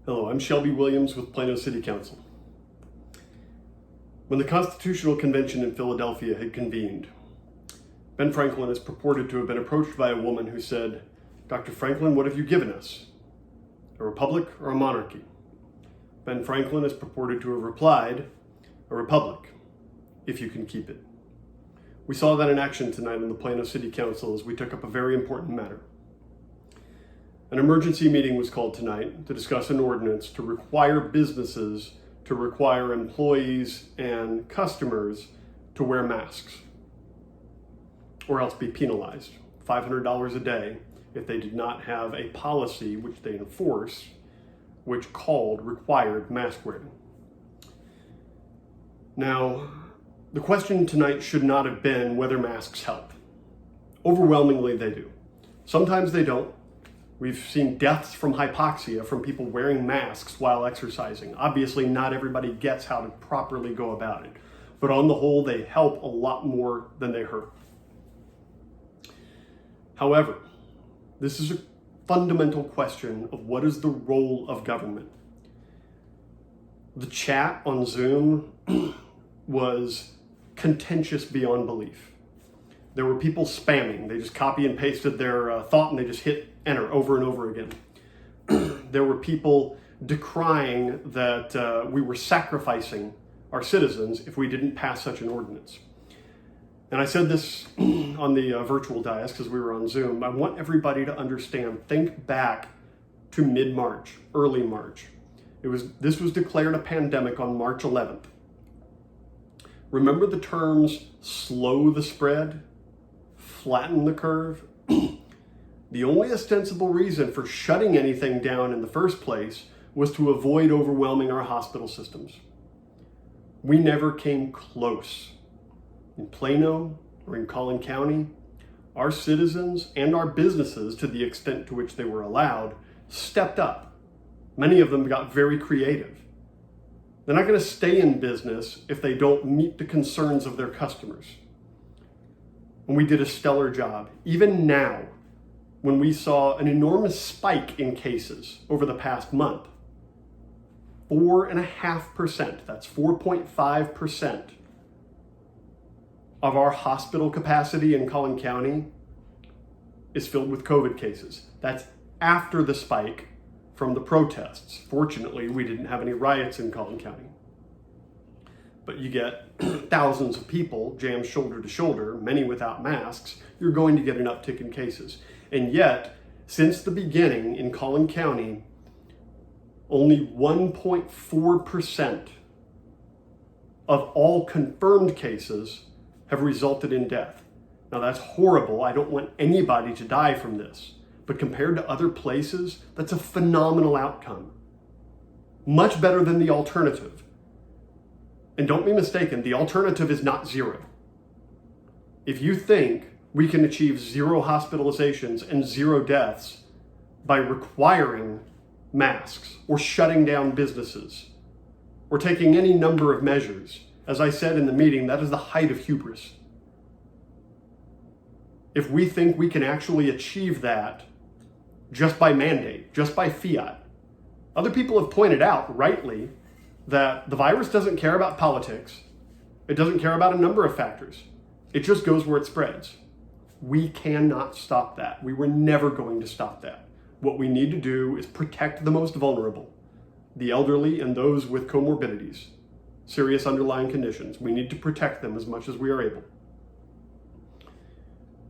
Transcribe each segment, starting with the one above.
Hello, I'm Shelby Williams with Plano City Council. When the Constitutional Convention in Philadelphia had convened, Ben Franklin is purported to have been approached by a woman who said, "Dr. Franklin, what have you given us? A republic or a monarchy?" Ben Franklin is purported to have replied, "A republic, if you can keep it." We saw that in action tonight in the Plano City Council as we took up a very important matter. An emergency meeting was called tonight to discuss an ordinance to require businesses to require employees and customers to wear masks, or else be penalized $500 a day if they did not have a policy which they enforce, which required mask wearing. Now, the question tonight should not have been whether masks help. Overwhelmingly, they do. Sometimes they don't. We've seen deaths from hypoxia from people wearing masks while exercising. Obviously, not everybody gets how to properly go about it, but on the whole, they help a lot more than they hurt. However, this is a fundamental question of what is the role of government. The chat on Zoom was contentious beyond belief. There were people spamming. They just copy and pasted their thought and they just hit enter over and over again. There were people decrying that we were sacrificing our citizens if we didn't pass such an ordinance. And I said this on the virtual dais because we were on Zoom. I want everybody to understand, think back to mid-March, early March. This was declared a pandemic on March 11th. Remember the terms slow the spread, flatten the curve? The only ostensible reason for shutting anything down in the first place was to avoid overwhelming our hospital systems. We never came close. In Plano or in Collin County, our citizens and our businesses, to the extent to which they were allowed, stepped up. Many of them got very creative. They're not going to stay in business if they don't meet the concerns of their customers. And we did a stellar job. Even now, when we saw an enormous spike in cases over the past month, 4.5%, that's 4.5% of our hospital capacity in Collin County is filled with COVID cases. That's after the spike from the protests. Fortunately, we didn't have any riots in Collin County. But you get thousands of people jammed shoulder to shoulder, many without masks, you're going to get an uptick in cases. And yet, since the beginning in Collin County, only 1.4% of all confirmed cases have resulted in death. Now that's horrible. I don't want anybody to die from this. But compared to other places, that's a phenomenal outcome. Much better than the alternative. And don't be mistaken, the alternative is not zero. If you think we can achieve zero hospitalizations and zero deaths by requiring masks or shutting down businesses or taking any number of measures, as I said in the meeting, that is the height of hubris. If we think we can actually achieve that just by mandate, just by fiat, other people have pointed out, rightly, that the virus doesn't care about politics. It doesn't care about a number of factors. It just goes where it spreads. We cannot stop that. We were never going to stop that. What we need to do is protect the most vulnerable, the elderly and those with comorbidities, serious underlying conditions. We need to protect them as much as we are able.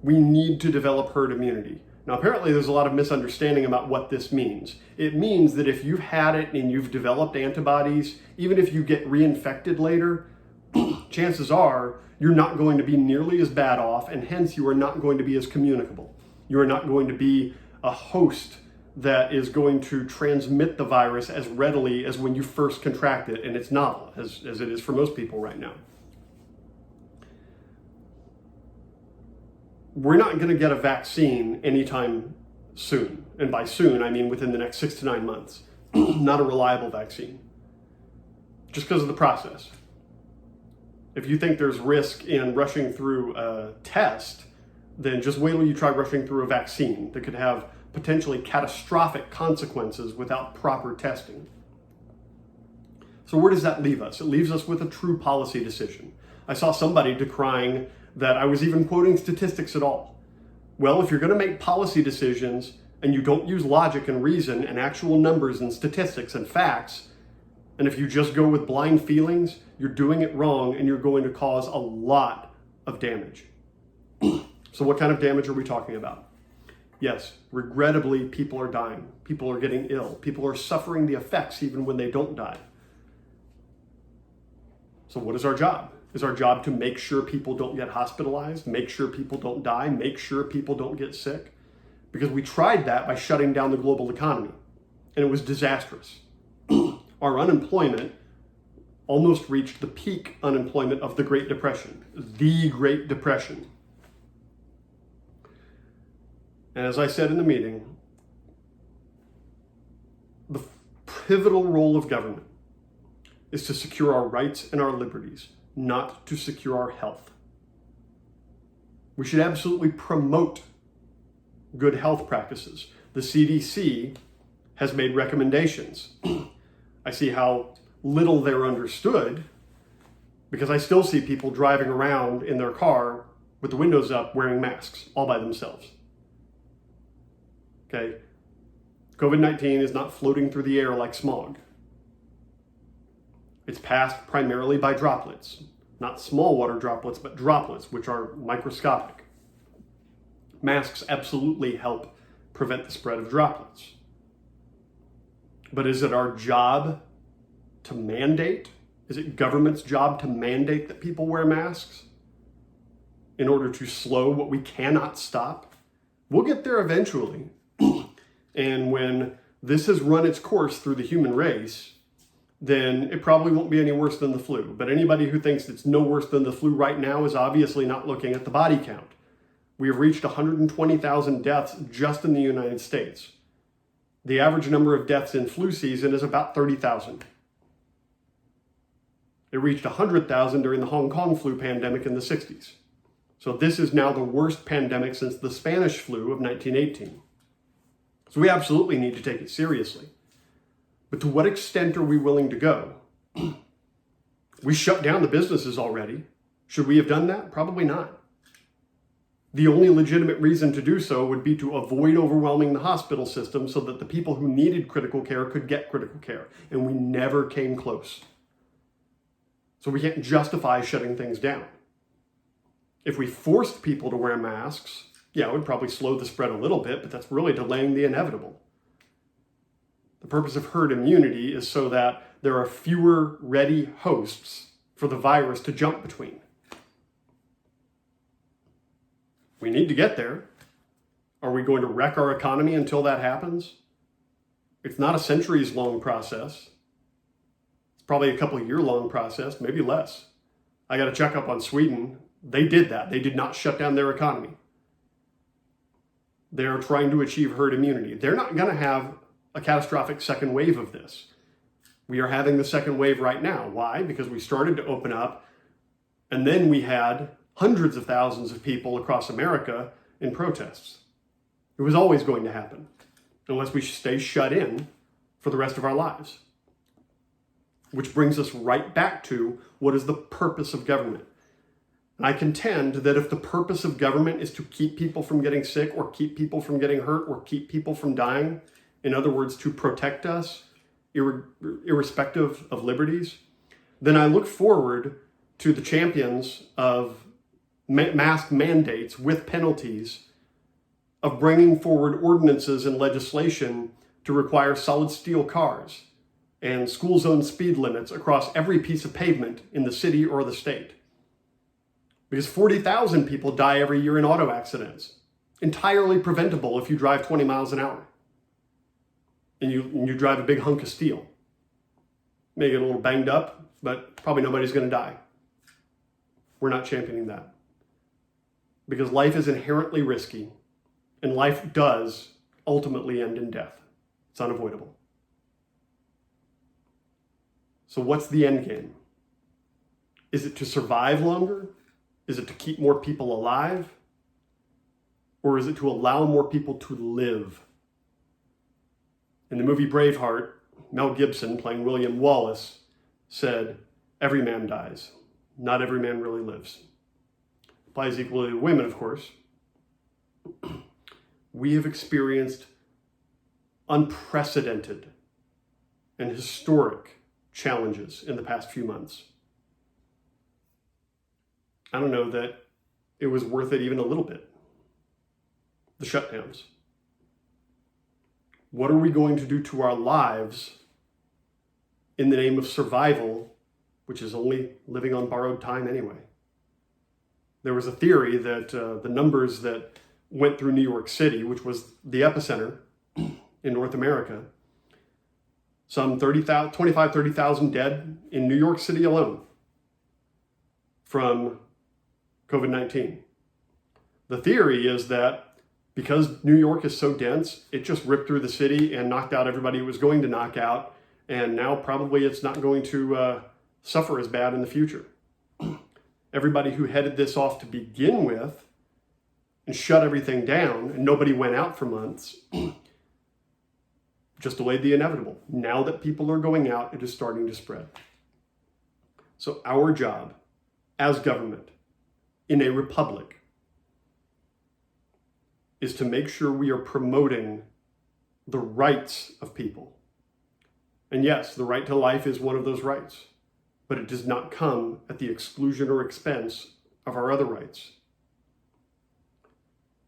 We need to develop herd immunity. Now, apparently there's a lot of misunderstanding about what this means. It means that if you've had it and you've developed antibodies, even if you get reinfected later, chances are you're not going to be nearly as bad off, and hence you are not going to be as communicable. You are not going to be a host that is going to transmit the virus as readily as when you first contract it, and it's novel, as it is for most people right now. We're not going to get a vaccine anytime soon. And by soon, I mean within the next 6 to 9 months. Not a reliable vaccine. Just because of the process. If you think there's risk in rushing through a test, then just wait till you try rushing through a vaccine that could have potentially catastrophic consequences without proper testing. So where does that leave us? It leaves us with a true policy decision. I saw somebody decrying that I was even quoting statistics at all. Well, if you're going to make policy decisions and you don't use logic and reason and actual numbers and statistics and facts, and if you just go with blind feelings, you're doing it wrong and you're going to cause a lot of damage. So what kind of damage are we talking about? Yes, regrettably, people are dying. People are getting ill. People are suffering the effects even when they don't die. So what is our job? Is our job to make sure people don't get hospitalized, make sure people don't die, make sure people don't get sick? Because we tried that by shutting down the global economy, and it was disastrous. Our unemployment almost reached the peak unemployment of the Great Depression, the Great Depression. And as I said in the meeting, the pivotal role of government is to secure our rights and our liberties, not to secure our health. We should absolutely promote good health practices. The CDC has made recommendations. I see how little they're understood because I still see people driving around in their car with the windows up wearing masks all by themselves. Okay? COVID-19 is not floating through the air like smog. It's passed primarily by droplets, not small water droplets, but droplets, which are microscopic. Masks absolutely help prevent the spread of droplets. But is it our job to mandate? Is it government's job to mandate that people wear masks in order to slow what we cannot stop? We'll get there eventually. And when this has run its course through the human race, then it probably won't be any worse than the flu. But anybody who thinks it's no worse than the flu right now is obviously not looking at the body count. We have reached 120,000 deaths just in the United States. The average number of deaths in flu season is about 30,000. It reached 100,000 during the Hong Kong flu pandemic in the 60s. So this is now the worst pandemic since the Spanish flu of 1918. So we absolutely need to take it seriously. But to what extent are we willing to go? We shut down the businesses already. Should we have done that? Probably not. The only legitimate reason to do so would be to avoid overwhelming the hospital system so that the people who needed critical care could get critical care. And we never came close. So we can't justify shutting things down. If we forced people to wear masks, yeah, it would probably slow the spread a little bit, but that's really delaying the inevitable. The purpose of herd immunity is so that there are fewer ready hosts for the virus to jump between. We need to get there. Are we going to wreck our economy until that happens? It's not a centuries-long process. It's probably a couple of year-long process, maybe less. I got to check up on Sweden. They did that. They did not shut down their economy. They're trying to achieve herd immunity. They're not going to have a catastrophic second wave of this. We are having the second wave right now. Why? Because we started to open up, and then we had hundreds of thousands of people across America in protests. It was always going to happen, unless we stay shut in for the rest of our lives. Which brings us right back to what is the purpose of government. And I contend that if the purpose of government is to keep people from getting sick or keep people from getting hurt or keep people from dying, in other words, to protect us, irrespective of liberties, then I look forward to the champions of mask mandates with penalties, of bringing forward ordinances and legislation to require solid steel cars and school zone speed limits across every piece of pavement in the city or the state. Because 40,000 people die every year in auto accidents, entirely preventable if you drive 20 miles an hour. And you drive a big hunk of steel. May get a little banged up, but probably nobody's going to die. We're not championing that. Because life is inherently risky, and life does ultimately end in death. It's unavoidable. So what's the end game? Is it to survive longer? Is it to keep more people alive? Or is it to allow more people to live In the movie Braveheart, Mel Gibson, playing William Wallace, said, "Every man dies. Not every man really lives." Applies equally to women, of course. We have experienced unprecedented and historic challenges in the past few months. I don't know that it was worth it even a little bit. The shutdowns. What are we going to do to our lives in the name of survival, which is only living on borrowed time anyway? There was a theory that the numbers that went through New York City, which was the epicenter in North America, some 30,000 dead in New York City alone from COVID-19. The theory is that because New York is so dense, it just ripped through the city and knocked out everybody it was going to knock out, and now probably it's not going to suffer as bad in the future. Everybody who headed this off to begin with and shut everything down, and nobody went out for months, just delayed the inevitable. Now that people are going out, it is starting to spread. So our job as government in a republic is to make sure we are promoting the rights of people. And yes, the right to life is one of those rights, but it does not come at the exclusion or expense of our other rights.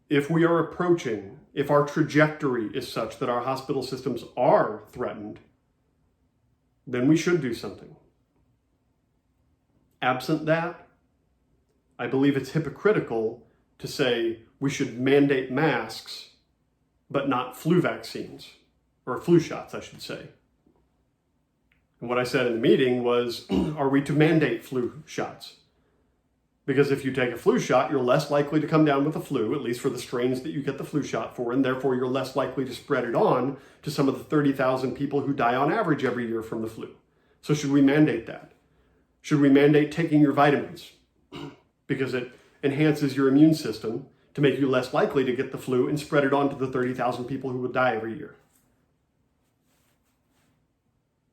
If we are approaching, if our trajectory is such that our hospital systems are threatened, then we should do something. Absent that, I believe it's hypocritical to say we should mandate masks, but not flu vaccines, or flu shots, I should say. And what I said in the meeting was, are we to mandate flu shots? Because if you take a flu shot, you're less likely to come down with the flu, at least for the strains that you get the flu shot for, and therefore you're less likely to spread it on to some of the 30,000 people who die on average every year from the flu. So should we mandate that? Should we mandate taking your vitamins? Because it enhances your immune system to make you less likely to get the flu and spread it on to the 30,000 people who would die every year.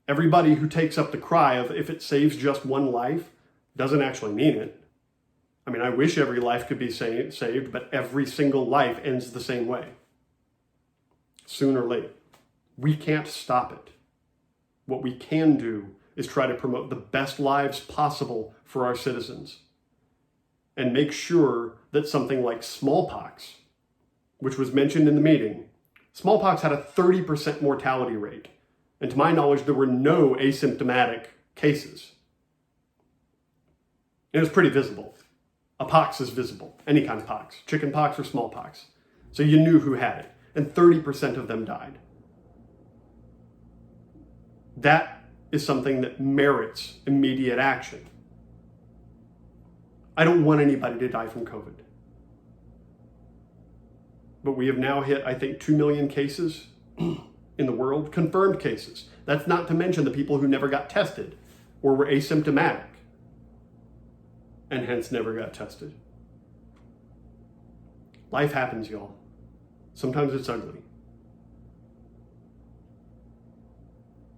Everybody who takes up the cry of if it saves just one life doesn't actually mean it. I mean, I wish every life could be saved, but every single life ends the same way. Soon or late. We can't stop it. What we can do is try to promote the best lives possible for our citizens and make sure that something like smallpox, which was mentioned in the meeting, smallpox had a 30% mortality rate. And to my knowledge, there were no asymptomatic cases. It was pretty visible. A pox is visible, any kind of pox, chicken pox or smallpox. So you knew who had it, and 30% of them died. That is something that merits immediate action. I don't want anybody to die from COVID. But we have now hit, I think, 2 million cases in the world, confirmed cases. That's not to mention the people who never got tested or were asymptomatic and hence never got tested. Life happens, y'all. Sometimes it's ugly.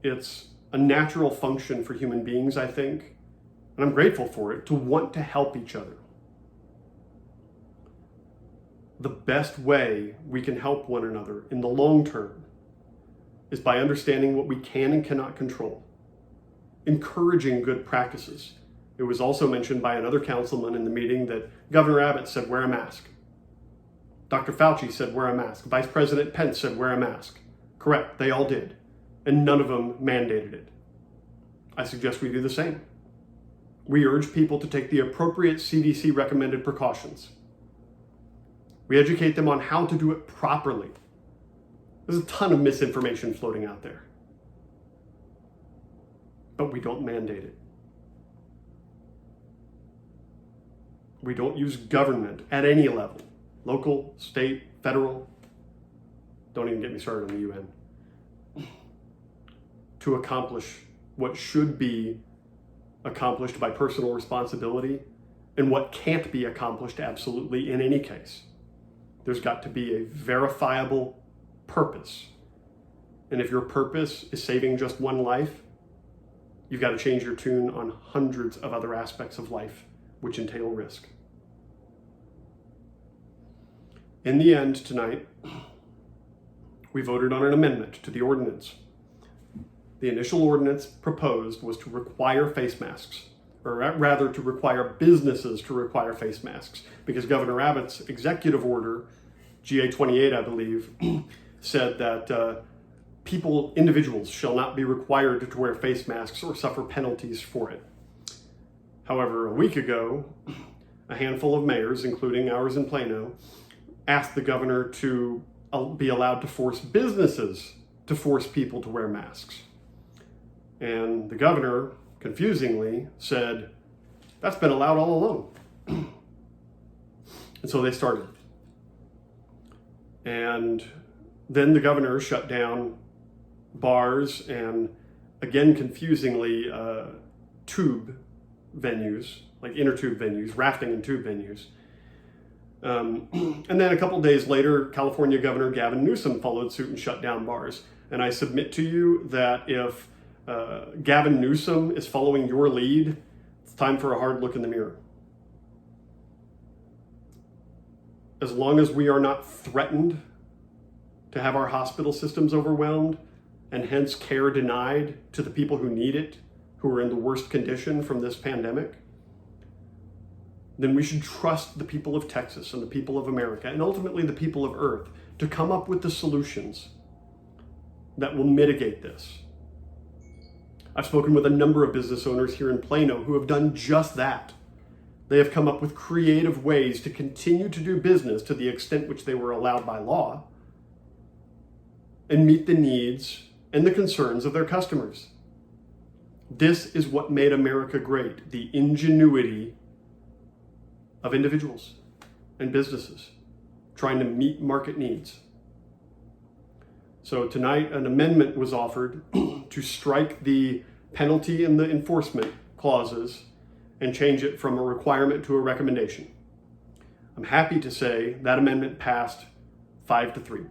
It's a natural function for human beings, I think, and I'm grateful for it, to want to help each other. The best way we can help one another in the long term is by understanding what we can and cannot control, encouraging good practices. It was also mentioned by another councilman in the meeting that Governor Abbott said, wear a mask. Dr. Fauci said, wear a mask. Vice President Pence said, wear a mask. Correct, they all did. And none of them mandated it. I suggest we do the same. We urge people to take the appropriate CDC recommended precautions. We educate them on how to do it properly. There's a ton of misinformation floating out there. But we don't mandate it. We don't use government at any level, local, state, federal, don't even get me started on the UN, to accomplish what should be accomplished by personal responsibility and what can't be accomplished absolutely in any case. There's got to be a verifiable purpose And if your purpose is saving just one life, you've got to change your tune on hundreds of other aspects of life, which entail risk. In the end, tonight, we voted on an amendment to the ordinance. The initial ordinance proposed was to require face masks, or rather to require businesses to require face masks, because Governor Abbott's executive order, GA 28, I believe, said that individuals shall not be required to wear face masks or suffer penalties for it. However, a week ago, a handful of mayors, including ours in Plano, asked the governor to be allowed to force businesses to force people to wear masks. And the governor, confusingly, said, that's been allowed all along. And so they started. And then the governor shut down bars and, again confusingly, tube venues, like inner tube venues, rafting and tube venues. And then a couple days later, California Governor Gavin Newsom followed suit and shut down bars. And I submit to you that if Gavin Newsom is following your lead, it's time for a hard look in the mirror. As long as we are not threatened to have our hospital systems overwhelmed and hence care denied to the people who need it, who are in the worst condition from this pandemic, then we should trust the people of Texas and the people of America and ultimately the people of Earth to come up with the solutions that will mitigate this. I've spoken with a number of business owners here in Plano who have done just that. They have come up with creative ways to continue to do business to the extent which they were allowed by law and meet the needs and the concerns of their customers. This is what made America great, the ingenuity of individuals and businesses trying to meet market needs. So tonight, an amendment was offered to strike the penalty and the enforcement clauses and change it from a requirement to a recommendation. I'm happy to say that amendment passed 5-3.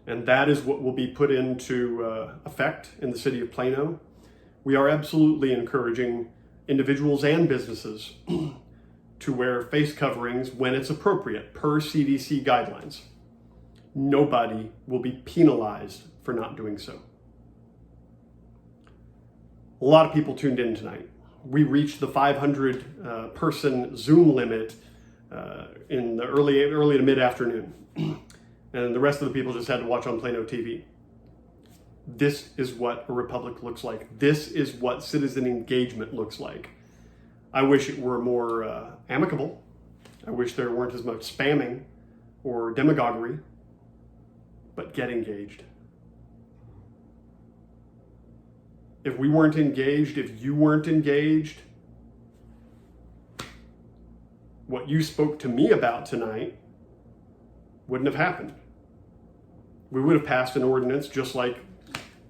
And that is what will be put into effect in the city of Plano. We are absolutely encouraging individuals and businesses to wear face coverings when it's appropriate per CDC guidelines. Nobody will be penalized for not doing so. A lot of people tuned in tonight. We reached the 500 person Zoom limit in the early to mid-afternoon. And the rest of the people just had to watch on Plano TV. This is what a republic looks like. This is what citizen engagement looks like. I wish it were more amicable. I wish there weren't as much spamming or demagoguery, but get engaged. If we weren't engaged, if you weren't engaged, what you spoke to me about tonight wouldn't have happened. We would have passed an ordinance just like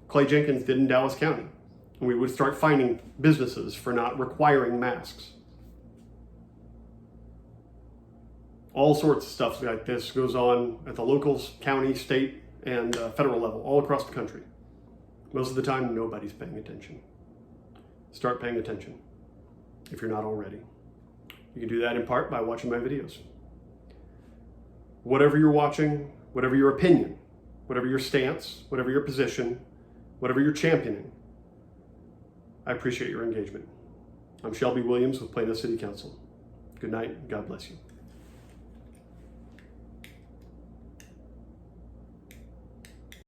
Clay Jenkins did in Dallas County. And we would start fining businesses for not requiring masks. All sorts of stuff like this goes on at the local, county, state, and federal level, all across the country. Most of the time, nobody's paying attention. Start paying attention if you're not already. You can do that in part by watching my videos. Whatever you're watching, whatever your opinion, whatever your stance, whatever your position, whatever you're championing, I appreciate your engagement. I'm Shelby Williams with Plano City Council. Good night, and God bless you.